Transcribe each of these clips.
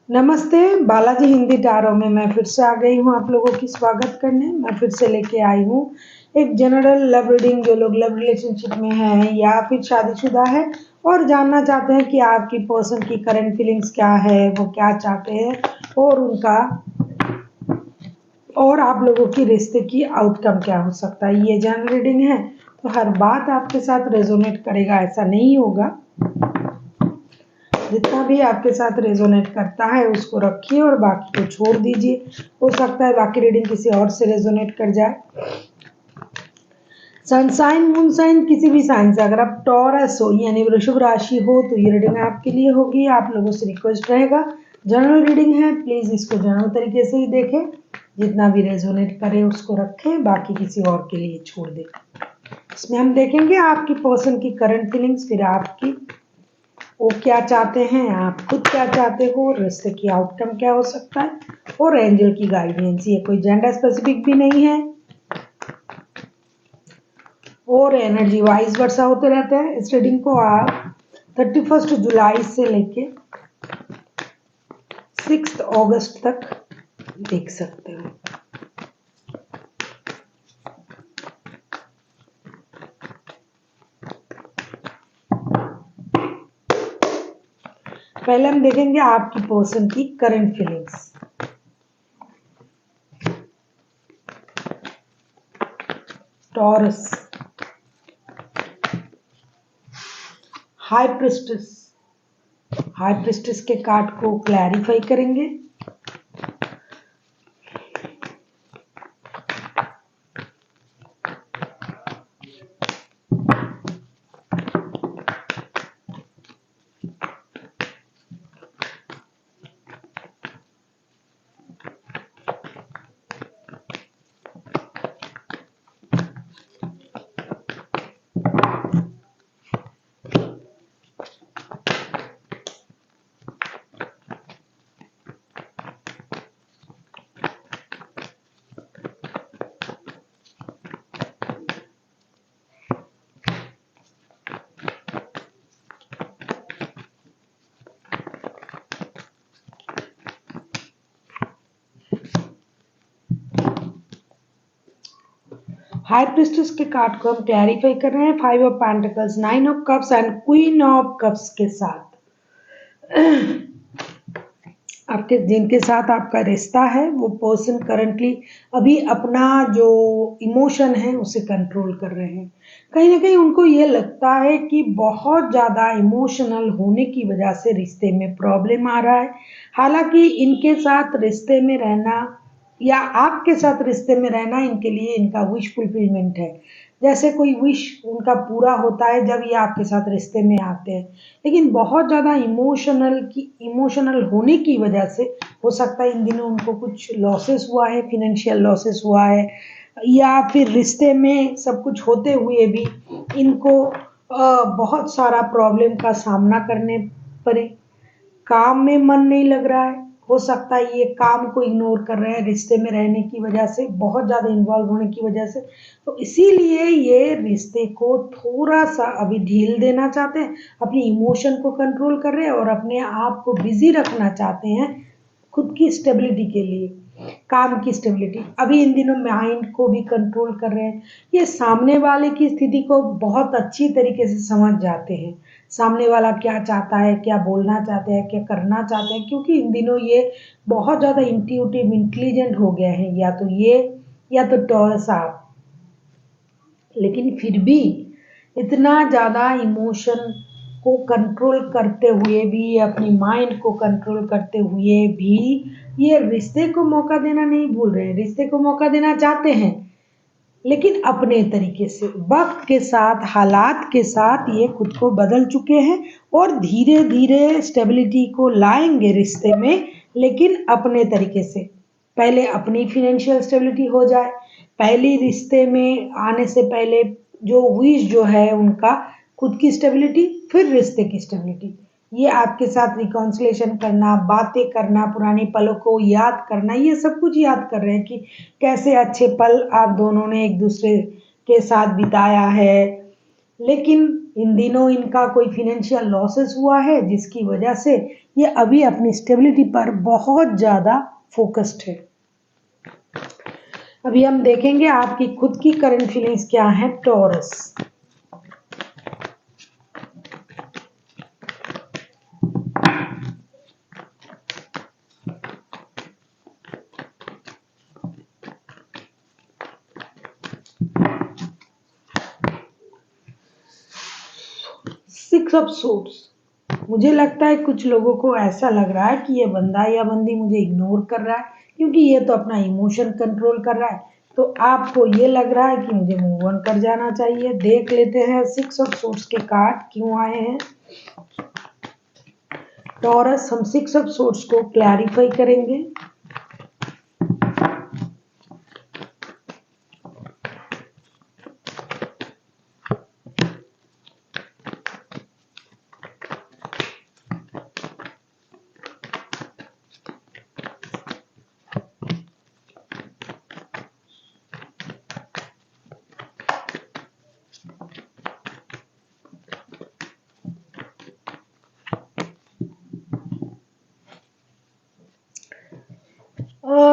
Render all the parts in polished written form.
नमस्ते, बालाजी हिंदी टारो में मैं फिर से आ गई हूँ आप लोगों की स्वागत करने। मैं फिर से लेके आई हूँ एक जनरल लव रीडिंग। जो लोग लव रिलेशनशिप में हैं या फिर शादीशुदा है और जानना चाहते हैं कि आपकी पर्सन की करंट फीलिंग्स क्या है, वो क्या चाहते हैं और उनका और आप लोगों की रिश्ते की आउटकम क्या हो सकता है। ये जनरल रीडिंग है तो हर बात आपके साथ रेजोनेट करेगा ऐसा नहीं होगा। जितना भी आपके साथ रेजोनेट करता है उसको रखिए और बाकी को छोड़ दीजिए। हो सकता है बाकी रीडिंग किसी और से रेजोनेट कर जाए। सनसाइन मून साइन किसी भी साइन से अगर आप टॉरस हो यानी वृषभ राशि हो तो ये रीडिंग आपके लिए होगी। आप लोगों से रिक्वेस्ट रहेगा, जनरल रीडिंग है, प्लीज इसको जनरल तरीके से ही देखें। जितना भी रेजोनेट करे उसको रखें, बाकी किसी और के लिए छोड़ दें। इसमें हम देखेंगे आपकी पर्सन की करंट फीलिंग्स, फिर आपकी वो क्या चाहते हैं, आप खुद क्या चाहते हो, रिश्ते की आउटकम क्या हो सकता है और एंजल की गाइडेंस। ये कोई जेंडर स्पेसिफिक भी नहीं है और एनर्जी वाइज वर्षा होते रहते हैं। इस रीडिंग को आप 31 जुलाई से लेके 6 अगस्त तक देख सकते हो। पहले हम देखेंगे आपकी पर्सन की current feelings. Taurus, high priestess. High priestess के कार्ड को क्लैरिफाई करेंगे। हाई प्रिस्टेस के कार्ड को हम क्लैरिफाई कर रहे हैं 5 of pentacles, 9 of cups and queen of cups के साथ। आपके जिनके साथ आपका रिश्ता है वो पर्सन करंटली अभी अपना जो इमोशन है उसे कंट्रोल कर रहे हैं। कहीं ना कहीं उनको ये लगता है कि बहुत ज़्यादा इमोशनल होने की वजह से रिश्ते में प्रॉब्लम आ रहा है। हालांकि इनके साथ रिश्ते में रहना या आपके साथ रिश्ते में रहना इनके लिए इनका विश फुलफिलमेंट है। जैसे कोई विश उनका पूरा होता है जब ये आपके साथ रिश्ते में आते हैं। लेकिन बहुत ज़्यादा इमोशनल होने की वजह से हो सकता है इन दिनों उनको कुछ लॉसेस हुआ है, फिनेंशियल लॉसेस हुआ है या फिर रिश्ते में सब कुछ होते हुए भी इनको बहुत सारा प्रॉब्लम का सामना करने पड़े। काम में मन नहीं लग रहा है, हो सकता है ये काम को इग्नोर कर रहे हैं रिश्ते में रहने की वजह से, बहुत ज़्यादा इन्वॉल्व होने की वजह से। तो इसीलिए ये रिश्ते को थोड़ा सा अभी ढील देना चाहते हैं, अपनी इमोशन को कंट्रोल कर रहे हैं और अपने आप को बिजी रखना चाहते हैं खुद की स्टेबिलिटी के लिए, काम की स्टेबिलिटी। अभी इन दिनों माइंड को भी कंट्रोल कर रहे हैं। ये सामने वाले की स्थिति को बहुत अच्छी तरीके से समझ जाते हैं, सामने वाला क्या चाहता है, क्या बोलना चाहते हैं, क्या करना चाहते हैं, क्योंकि इन दिनों ये बहुत ज़्यादा इंट्यूटिव इंटेलिजेंट हो गए हैं, या तो ये या तो टॉरस आप। लेकिन फिर भी इतना ज़्यादा इमोशन को कंट्रोल करते हुए भी, अपनी माइंड को कंट्रोल करते हुए भी ये रिश्ते को मौका देना नहीं भूल रहे हैं। रिश्ते को मौका देना चाहते हैं लेकिन अपने तरीके से, वक्त के साथ, हालात के साथ ये खुद को बदल चुके हैं और धीरे धीरे स्टेबिलिटी को लाएंगे रिश्ते में, लेकिन अपने तरीके से। पहले अपनी फिनेंशियल स्टेबिलिटी हो जाए, पहली रिश्ते में आने से पहले जो विश जो है उनका खुद की स्टेबिलिटी, फिर रिश्ते की स्टेबिलिटी। ये आपके साथ रिकॉन्सिलेशन करना, बातें करना, पुराने पलों को याद करना, ये सब कुछ याद कर रहे हैं कि कैसे अच्छे पल आप दोनों ने एक दूसरे के साथ बिताया है। लेकिन इन दिनों इनका कोई फाइनेंशियल लॉसेस हुआ है जिसकी वजह से ये अभी अपनी स्टेबिलिटी पर बहुत ज़्यादा फोकस्ड है। अभी हम देखेंगे आपकी खुद की करंट फीलिंग्स क्या है टॉरस। सिक्स ऑफ सोर्ड्स, मुझे लगता है कुछ लोगों को ऐसा लग रहा है कि ये बंदा या बंदी मुझे इग्नोर कर रहा है क्योंकि ये तो अपना इमोशन कंट्रोल कर रहा है। तो आपको ये लग रहा है कि मुझे मूव ऑन कर जाना चाहिए। देख लेते हैं सिक्स ऑफ सोर्ड्स के कार्ड क्यों आए हैं टॉरस। हम सिक्स ऑफ सोर्ड्स को क्लैरिफाई करेंगे।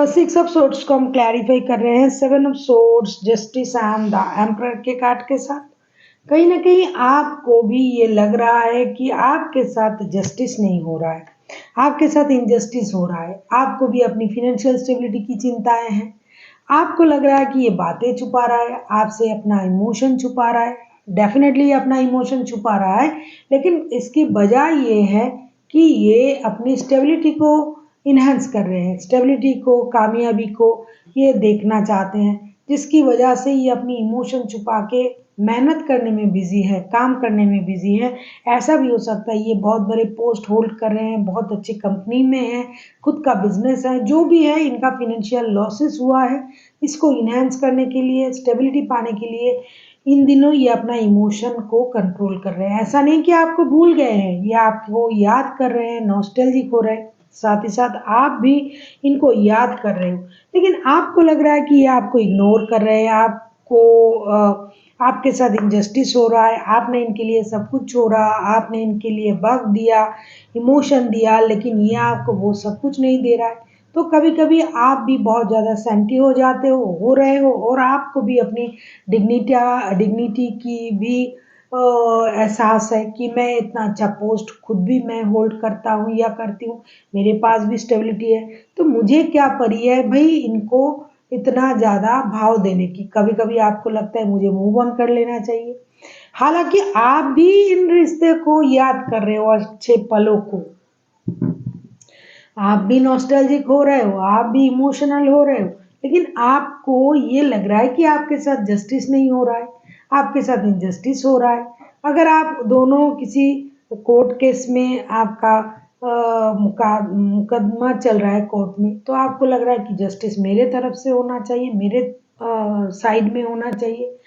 सिक्स ऑफ सोर्ड्स को हम क्लैरिफाई कर रहे हैं seven of swords, justice and the emperor के कार्ड के साथ। कहीं ना कहीं आपको भी ये लग रहा है कि आपके साथ जस्टिस नहीं हो रहा है, आपके साथ इनजस्टिस हो रहा है। आपको भी अपनी फाइनेंशियल स्टेबिलिटी की चिंताएं हैं। आपको लग रहा है कि ये बातें छुपा रहा है, आपसे अपना इमोशन छुपा रहा है। डेफिनेटली अपना इमोशन छुपा रहा है, लेकिन इसकी वजह ये है कि ये अपनी स्टेबिलिटी को इन्हेंस कर रहे हैं, स्टेबिलिटी को, कामयाबी को ये देखना चाहते हैं, जिसकी वजह से ये अपनी इमोशन छुपा के मेहनत करने में बिजी है, काम करने में बिजी है। ऐसा भी हो सकता है ये बहुत बड़े पोस्ट होल्ड कर रहे हैं, बहुत अच्छी कंपनी में है, खुद का बिजनेस है, जो भी है इनका फाइनेंशियल लॉसेस हुआ है, इसको इन्हेंस करने के लिए, स्टेबिलिटी पाने के लिए इन दिनों ये अपना इमोशन को कंट्रोल कर रहे हैं। ऐसा नहीं कि आपको भूल गए हैं, ये आपको याद कर रहे हैं, नॉस्टैल्जिक हो रहे हैं, साथ ही साथ आप भी इनको याद कर रहे हो, लेकिन आपको लग रहा है कि ये आपको इग्नोर कर रहे हैं, आपके साथ इनजस्टिस हो रहा है, आपने इनके लिए सब कुछ छोड़ा, आपने इनके लिए वक्त दिया, इमोशन दिया, लेकिन ये आपको वो सब कुछ नहीं दे रहा है। तो कभी कभी आप भी बहुत ज़्यादा सेंटी हो जाते हो रहे हो, और आपको भी अपनी डिग्निटी की भी एहसास है कि मैं इतना अच्छा पोस्ट खुद भी मैं होल्ड करता हूँ या करती हूँ, मेरे पास भी स्टेबिलिटी है, तो मुझे क्या पड़ी है भाई इनको इतना ज़्यादा भाव देने की। कभी कभी आपको लगता है मुझे मूव ऑन कर लेना चाहिए, हालांकि आप भी इन रिश्ते को याद कर रहे हो, अच्छे पलों को, आप भी नॉस्टैल्जिक हो रहे हो, आप भी इमोशनल हो रहे हो, लेकिन आपको ये लग रहा है कि आपके साथ जस्टिस नहीं हो रहा है, आपके साथ इनजस्टिस हो रहा है। अगर आप दोनों किसी कोर्ट केस में आपका मुकदमा चल रहा है कोर्ट में, तो आपको लग रहा है कि जस्टिस मेरे तरफ से होना चाहिए, मेरे साइड में होना चाहिए।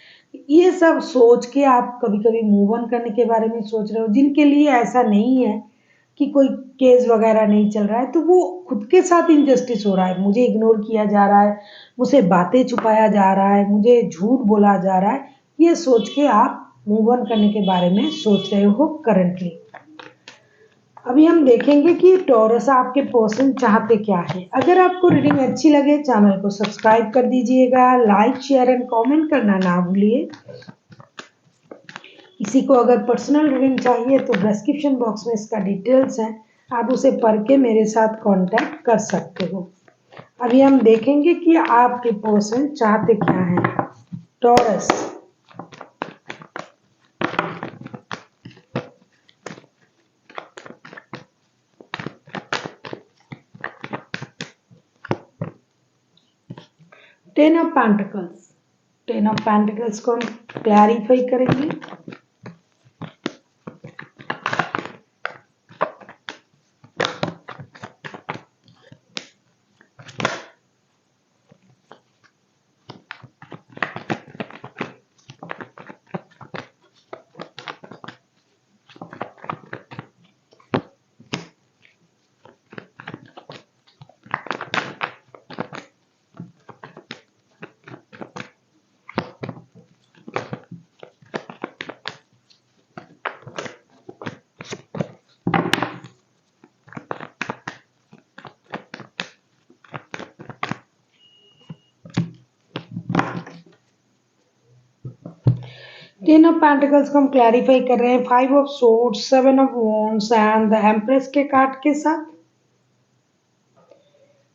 ये सब सोच के आप कभी कभी मूव ऑन करने के बारे में सोच रहे हो। जिनके लिए ऐसा नहीं है कि कोई केस वगैरह नहीं चल रहा है, तो वो खुद के साथ इनजस्टिस हो रहा है, मुझे इग्नोर किया जा रहा है, मुझसे बातें छुपाया जा रहा है, मुझे झूठ बोला जा रहा है, ये सोच के आप मूव ऑन करने के बारे में सोच रहे हो करंटली। अभी हम देखेंगे कि टॉरस आपके पर्सन चाहते क्या है। अगर आपको रीडिंग अच्छी लगे चैनल को सब्सक्राइब कर दीजिएगा, लाइक शेयर एंड कमेंट करना ना भूलिए। किसी को अगर पर्सनल रीडिंग चाहिए तो डिस्क्रिप्शन बॉक्स में इसका डिटेल्स है, आप उसे पढ़ के मेरे साथ कांटेक्ट कर सकते हो। अभी हम देखेंगे कि आपके पर्सन चाहते क्या हैं taurus. Ten of pentacles, ten of pentacles को हम क्लैरिफाई करेंगे। टेन ऑफ पेंटिकल्स को हम क्लैरिफाई कर रहे हैं 5 of swords, 7 of wands and the empress के कार्ड के साथ।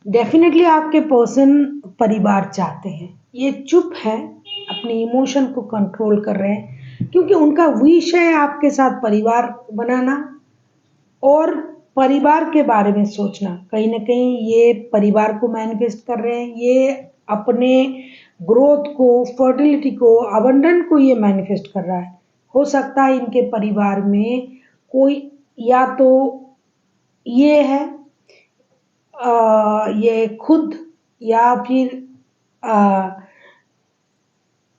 डेफिनेटली आपके पर्सन परिवार चाहते हैं, ये चुप है, अपने इमोशन को कंट्रोल कर रहे हैं क्योंकि उनका विश है आपके साथ परिवार बनाना और परिवार के बारे में सोचना। कहीं न कहीं ये परिवार को मैनिफेस्ट कर रहे हैं, ये अपने ग्रोथ को, फर्टिलिटी को, अबंडेंट को ये मैनिफेस्ट कर रहा है। हो सकता है इनके परिवार में कोई या तो ये है ये खुद या फिर अ,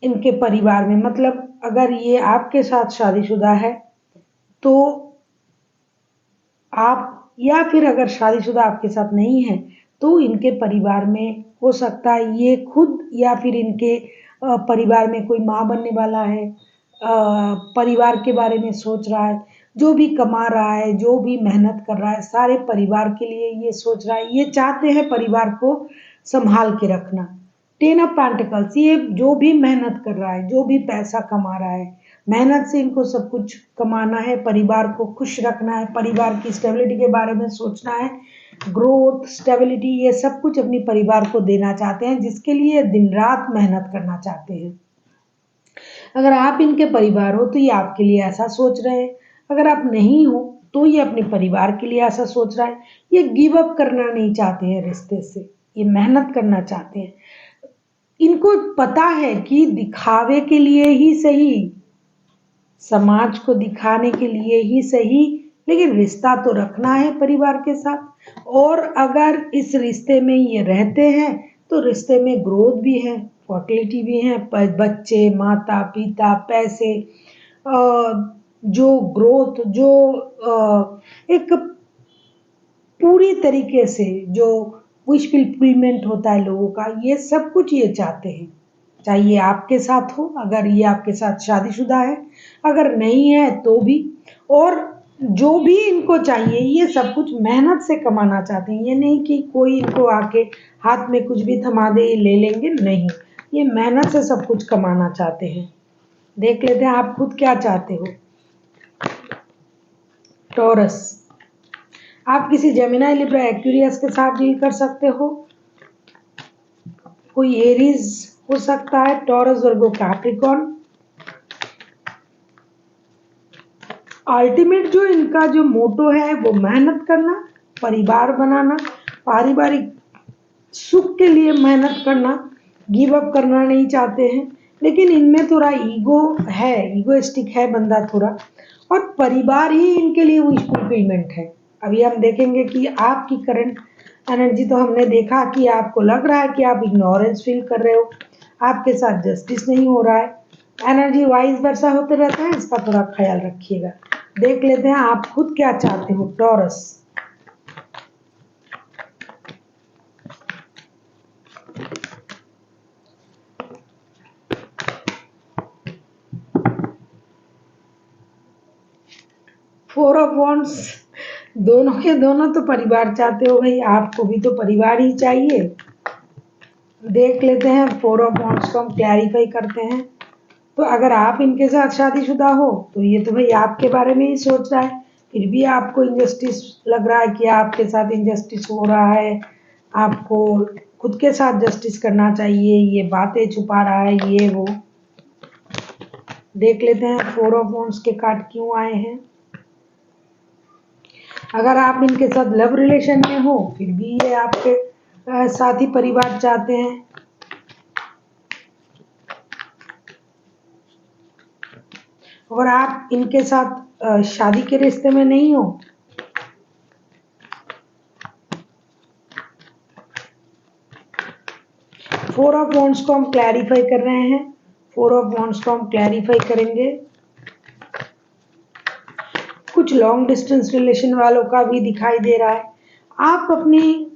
इनके परिवार में मतलब अगर ये आपके साथ शादीशुदा है तो आप या फिर अगर शादीशुदा आपके साथ नहीं है तो इनके परिवार में हो सकता है ये खुद या फिर इनके परिवार में कोई माँ बनने वाला है, परिवार के बारे में सोच रहा है, जो भी कमा रहा है, जो भी मेहनत कर रहा है, सारे परिवार के लिए ये सोच रहा है, ये चाहते हैं परिवार को संभाल के रखना। टेन ऑफ पेंटिकल्स, ये जो भी मेहनत कर रहा है, जो भी पैसा कमा रहा है, मेहनत से इनको सब कुछ कमाना है, परिवार को खुश रखना है, परिवार की स्टेबिलिटी के बारे में सोचना है, ग्रोथ, स्टेबिलिटी ये सब कुछ अपने परिवार को देना चाहते हैं, जिसके लिए दिन रात मेहनत करना चाहते हैं। अगर आप इनके परिवार हो तो ये आपके लिए ऐसा सोच रहे हैं, अगर आप नहीं हो तो ये अपने परिवार के लिए ऐसा सोच रहा है। ये गिव अप करना नहीं चाहते हैं रिश्ते से, ये मेहनत करना चाहते हैं। इनको पता है कि दिखावे के लिए ही सही, समाज को दिखाने के लिए ही सही, लेकिन रिश्ता तो रखना है परिवार के साथ। और अगर इस रिश्ते में ये रहते हैं तो रिश्ते में ग्रोथ भी है, फर्टिलिटी भी है, बच्चे, माता पिता, पैसे, जो ग्रोथ, जो एक पूरी तरीके से जो विश फुलफिलमेंट होता है लोगों का, ये सब कुछ ये चाहते हैं। चाहे ये आपके साथ हो, अगर ये आपके साथ शादीशुदा है, अगर नहीं है तो भी। और जो भी इनको चाहिए ये सब कुछ मेहनत से कमाना चाहते हैं, ये नहीं कि कोई इनको आके हाथ में कुछ भी थमा दे ले लेंगे, नहीं, ये मेहनत से सब कुछ कमाना चाहते हैं। देख लेते हैं आप खुद क्या चाहते हो। टॉरस, आप किसी जेमिनी, लिब्रा, एक्वेरियस के साथ डील कर सकते हो, कोई एरीज हो सकता है, टॉरस, वर्गो, कैप्रिकॉर्न। अल्टीमेट जो इनका जो मोटो है वो मेहनत करना, परिवार बनाना, पारिवारिक सुख के लिए मेहनत करना, गिव अप करना नहीं चाहते हैं। लेकिन इनमें थोड़ा ईगो है, ईगोइस्टिक है बंदा थोड़ा, और परिवार ही इनके लिए विश फुलफिलमेंट है। अभी हम देखेंगे कि आपकी करंट एनर्जी तो हमने देखा कि आपको लग रहा है कि आप इग्नोरेंस फील कर रहे हो, आपके साथ जस्टिस नहीं हो रहा है, एनर्जी वाइज वर्षा होते रहता है, इसका थोड़ा ख्याल रखिएगा। देख लेते हैं आप खुद क्या चाहते हो टॉरस। फोर ऑफ वॉन्ड्स, दोनों के दोनों तो परिवार चाहते हो भाई, आपको भी तो परिवार ही चाहिए। देख लेते हैं फोर ऑफ वॉन्ड्स को हम क्लैरिफाई करते हैं। तो अगर आप इनके साथ शादीशुदा हो तो ये तो भाई आपके बारे में ही सोच रहा है, फिर भी आपको इंजस्टिस लग रहा है कि आपके साथ इंजस्टिस हो रहा है, आपको खुद के साथ जस्टिस करना चाहिए, ये बातें छुपा रहा है, ये वो। देख लेते हैं फोर ऑफ वॉन्ड्स के कार्ड क्यों आए हैं। अगर आप इनके साथ लव रिलेशन में हो फिर भी ये आपके साथ ही परिवार चाहते हैं। और आप इनके साथ शादी के रिश्ते में नहीं हो, फोर ऑफ वॉन्ड्स को हम क्लैरिफाई कर रहे हैं। फोर ऑफ वॉन्ड्स को हम क्लैरिफाई करेंगे। कुछ लॉन्ग डिस्टेंस रिलेशन वालों का भी दिखाई दे रहा है। आप अपनी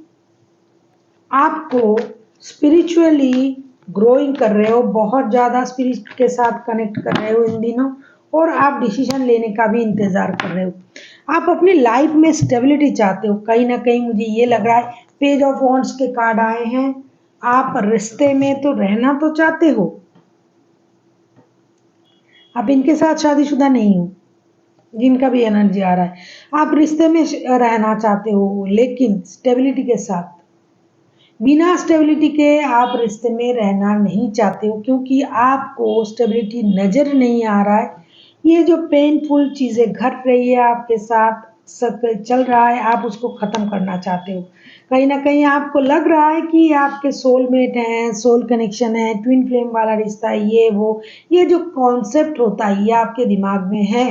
आपको स्पिरिचुअली ग्रोइंग कर रहे हो, बहुत ज़्यादा स्पिरिट के साथ कनेक्ट कर रहे हो इन दिनों, और आप डिसीजन लेने का भी इंतज़ार कर रहे हो। आप अपनी लाइफ में स्टेबिलिटी चाहते हो, कहीं ना कहीं मुझे ये लग रहा है, पेज ऑफ वॉन्ड्स के कार्ड आए हैं। आप रिश्ते में तो रहना तो चाहते हो, आप इनके साथ शादीशुदा नहीं हो, जिनका भी एनर्जी आ रहा है। आप रिश्ते में रहना चाहते हो लेकिन स्टेबिलिटी के साथ। बिना स्टेबिलिटी के आप रिश्ते में रहना नहीं चाहते हो क्योंकि आपको स्टेबिलिटी नज़र नहीं आ रहा है। ये जो पेनफुल चीज़ें घट रही है आपके साथ, सब चल रहा है, आप उसको ख़त्म करना चाहते हो। कहीं न कहीं आपको लग रहा है कि आपके सोलमेट हैं, सोल कनेक्शन है, ट्विन फ्लेम वाला रिश्ता है, ये वो। ये जो कॉन्सेप्ट होता है, ये आपके दिमाग में है।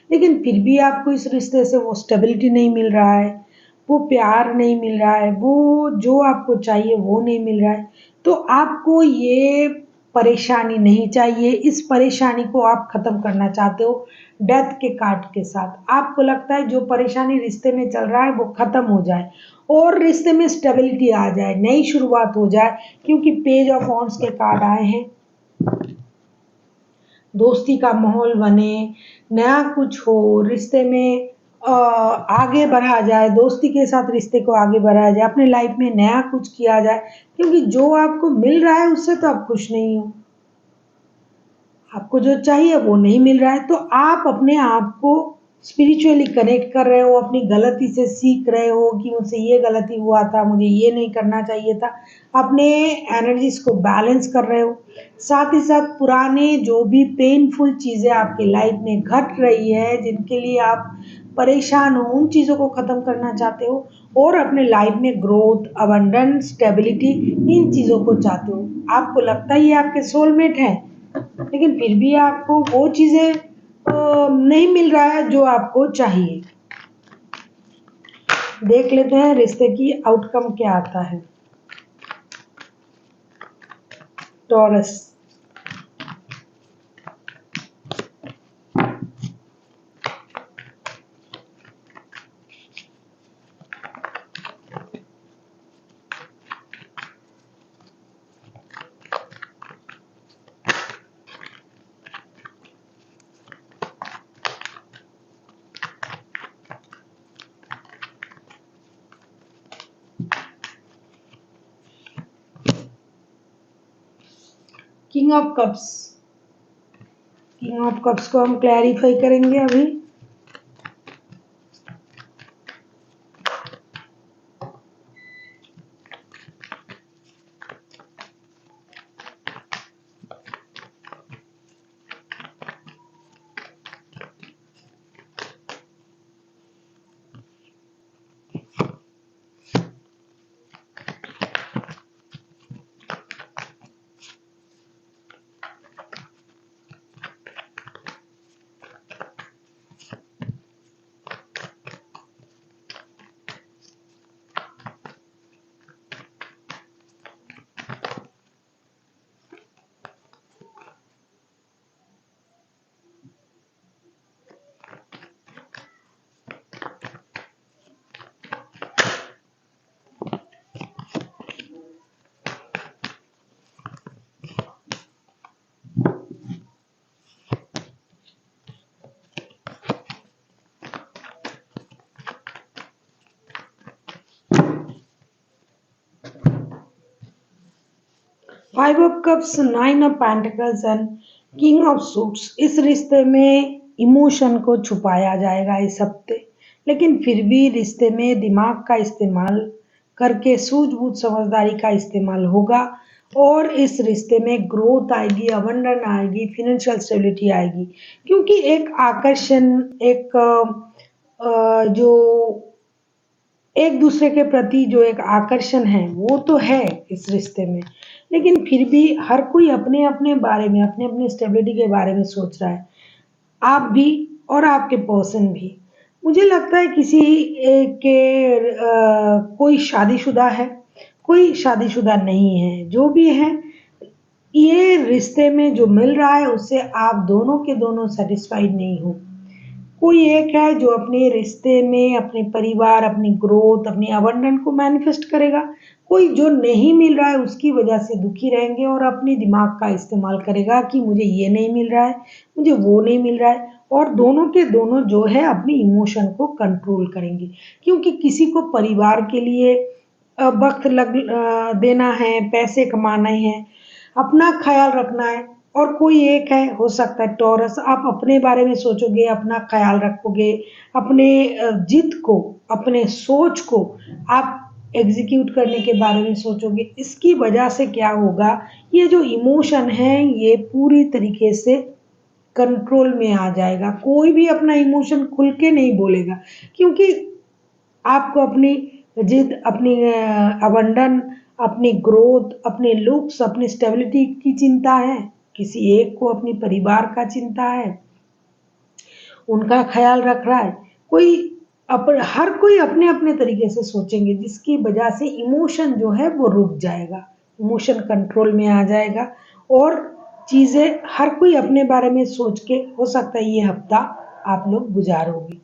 लेकिन फिर भी आपको इस रिश्ते से वो स्टेबिलिटी नहीं मिल रहा है, वो प्यार नहीं मिल रहा है, वो जो आपको चाहिए वो नहीं मिल रहा है। तो आपको ये परेशानी नहीं चाहिए, इस परेशानी को आप ख़त्म करना चाहते हो डेथ के कार्ड के साथ। आपको लगता है जो परेशानी रिश्ते में चल रहा है वो ख़त्म हो जाए और रिश्ते में स्टेबिलिटी आ जाए, नई शुरुआत हो जाए, क्योंकि पेज ऑफ वॉन्ड्स के कार्ड आए हैं। दोस्ती का माहौल बने, नया कुछ हो, रिश्ते में आगे बढ़ा जाए, दोस्ती के साथ रिश्ते को आगे बढ़ाया जाए, अपने लाइफ में नया कुछ किया जाए, क्योंकि जो आपको मिल रहा है उससे तो आप खुश नहीं हो। आपको जो चाहिए वो नहीं मिल रहा है, तो आप अपने आप को स्पिरिचुअली कनेक्ट कर रहे हो, अपनी गलती से सीख रहे हो कि मुझसे ये गलती हुआ था, मुझे ये नहीं करना चाहिए था। अपने एनर्जीज को बैलेंस कर रहे हो। साथ ही साथ पुराने जो भी पेनफुल चीज़ें आपकी लाइफ में घट रही है, जिनके लिए आप परेशान हो, उन चीज़ों को ख़त्म करना चाहते हो और अपने लाइफ में ग्रोथ, अबंडेंस, स्टेबिलिटी, इन चीज़ों को चाहते हो। आपको लगता है ये आपके सोलमेट हैं, लेकिन फिर भी आपको वो चीज़ें नहीं मिल रहा है जो आपको चाहिए। देख लेते हैं रिश्ते की आउटकम क्या आता है। Taurus, king of cups. King of cups को हम क्लैरिफाई करेंगे अभी। Five of cups, nine of pentacles and king of suits. इस रिश्ते में इमोशन को छुपाया जाएगा इस हफ्ते, लेकिन फिर भी रिश्ते में दिमाग का इस्तेमाल करके सूझबूझ समझदारी का इस्तेमाल होगा और इस रिश्ते में ग्रोथ आएगी, अबंडन आएगी, फाइनेंशियल स्टेबिलिटी आएगी, क्योंकि एक आकर्षण, एक जो एक दूसरे के प्रति जो एक आकर्षण है वो तो है इस रिश्ते में, लेकिन फिर भी हर कोई अपने अपने बारे में, अपने अपने स्टेबिलिटी के बारे में सोच रहा है। आप भी और आपके पर्सन भी। मुझे लगता है किसी कोई शादीशुदा है, कोई शादीशुदा नहीं है। जो भी है, ये रिश्ते में जो मिल रहा है उससे आप दोनों के दोनों सेटिस्फाइड नहीं हो। कोई एक है जो अपने रिश्ते में अपने परिवार, अपनी ग्रोथ, अपनी अबंडन को मैनिफेस्ट करेगा। कोई जो नहीं मिल रहा है उसकी वजह से दुखी रहेंगे और अपने दिमाग का इस्तेमाल करेगा कि मुझे ये नहीं मिल रहा है, मुझे वो नहीं मिल रहा है, और दोनों के दोनों जो है अपनी इमोशन को कंट्रोल करेंगे, क्योंकि किसी को परिवार के लिए वक्त देना है, पैसे कमाने हैं, अपना ख्याल रखना है, और कोई एक है, हो सकता है टॉरस। आप अपने बारे में सोचोगे, अपना ख्याल रखोगे, अपने जिद को, अपने सोच को आप एग्जीक्यूट करने के बारे में सोचोगे। इसकी वजह से क्या होगा, ये जो इमोशन है ये पूरी तरीके से कंट्रोल में आ जाएगा। कोई भी अपना इमोशन खुल के नहीं बोलेगा, क्योंकि आपको अपनी जिद, अपनी अबंडन, अपनी ग्रोथ, अपने लुक्स, अपनी स्टेबिलिटी की चिंता है। किसी एक को अपने परिवार का चिंता है, उनका ख्याल रख रहा है। कोई हर कोई अपने अपने तरीके से सोचेंगे, जिसकी वजह से इमोशन जो है वो रुक जाएगा, इमोशन कंट्रोल में आ जाएगा और चीज़ें हर कोई अपने बारे में सोच के, हो सकता है ये हफ्ता आप लोग गुजारोगे।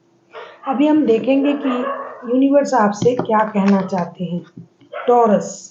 अभी हम देखेंगे कि यूनिवर्स आपसे क्या कहना चाहते हैं। Taurus,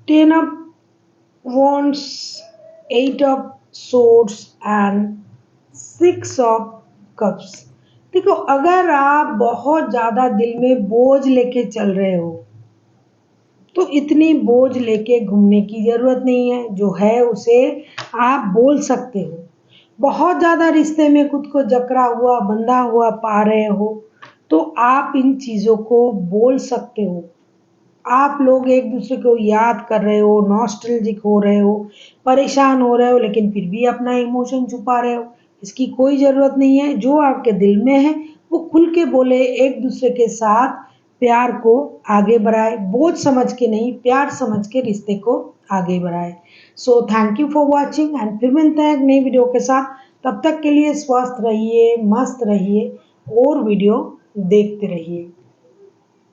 10 of wands, 8 of swords and 6 of cups। देखो, अगर आप बहुत ज़्यादा दिल में बोझ लेके चल रहे हो तो इतनी बोझ लेके घूमने की ज़रूरत नहीं है। जो है उसे आप बोल सकते हो। बहुत ज़्यादा रिश्ते में खुद को जकड़ा हुआ, बंधा हुआ पा रहे हो तो आप इन चीज़ों को बोल सकते हो। आप लोग एक दूसरे को याद कर रहे हो, नॉस्टैल्जिक हो रहे हो, परेशान हो रहे हो, लेकिन फिर भी अपना इमोशन छुपा रहे हो। इसकी कोई ज़रूरत नहीं है। जो आपके दिल में है वो खुल के बोले, एक दूसरे के साथ प्यार को आगे बढ़ाए, बोझ समझ के नहीं, प्यार समझ के रिश्ते को आगे बढ़ाए। So thank you for watching and फिर मिलते हैं एक नई वीडियो के साथ। तब तक के लिए स्वस्थ रहिए, मस्त रहिए और वीडियो देखते रहिए।